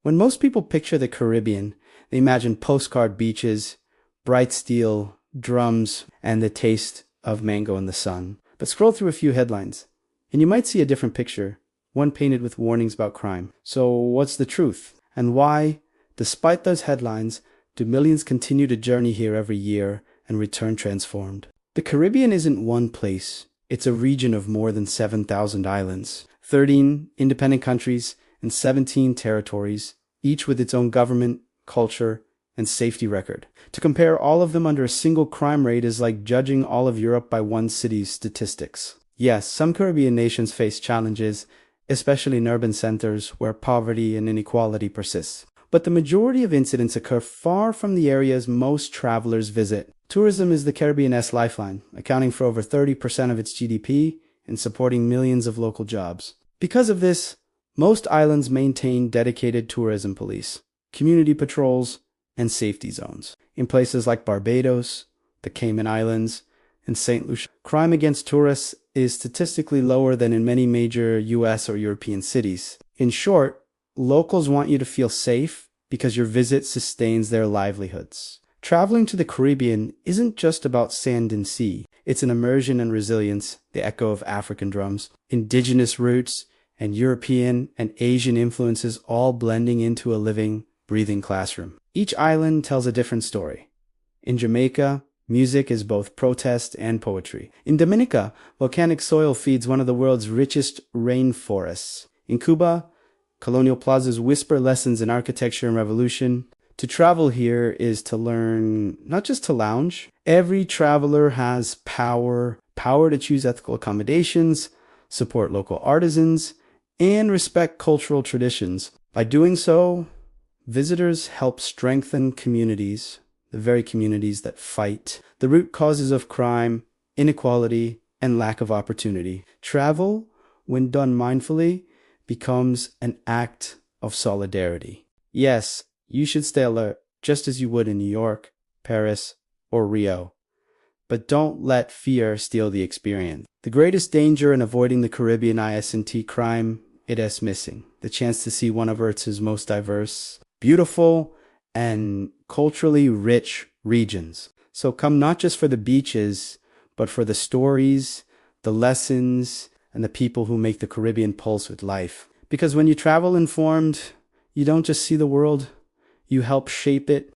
When most people picture the Caribbean, they imagine postcard beaches, bright steel, drums, and the taste of mango in the sun. But scroll through a few headlines, and you might see a different picture, one painted with warnings about crime. So what's the truth? And why, despite those headlines, do millions continue to journey here every year and return transformed? The Caribbean isn't one place. It's a region of more than 7,000 islands, 13 independent countries, and 17 territories, each with its own government, culture, and safety record. To compare all of them under a single crime rate is like judging all of Europe by one city's statistics. Yes, some Caribbean nations face challenges, especially in urban centers where poverty and inequality persists. But the majority of incidents occur far from the areas most travelers visit. Tourism is the Caribbean's lifeline, accounting for over 30% of its GDP and supporting millions of local jobs. Because of this, most islands maintain dedicated tourism police, community patrols, and safety zones. In places like Barbados, the Cayman Islands, and St. Lucia, crime against tourists is statistically lower than in many major US or European cities. In short, locals want you to feel safe because your visit sustains their livelihoods. Traveling to the Caribbean isn't just about sand and sea. It's an immersion in resilience, the echo of African drums, indigenous roots, and European and Asian influences all blending into a living, breathing classroom. Each island tells a different story. In Jamaica, music is both protest and poetry. In Dominica, volcanic soil feeds one of the world's richest rainforests. In Cuba, colonial plazas whisper lessons in architecture and revolution. To travel here is to learn, not just to lounge. Every traveler has power to choose ethical accommodations, support local artisans, and respect cultural traditions. By doing so, visitors help strengthen communities, the very communities that fight the root causes of crime, inequality, and lack of opportunity. Travel, when done mindfully, becomes an act of solidarity. Yes, you should stay alert, just as you would in New York, Paris, or Rio. But don't let fear steal the experience. The greatest danger in avoiding the Caribbean isn't crime, it is missing the chance to see one of Earth's most diverse, beautiful, and culturally rich regions. So come not just for the beaches, but for the stories, the lessons, and the people who make the Caribbean pulse with life. Because when you travel informed, you don't just see the world, you help shape it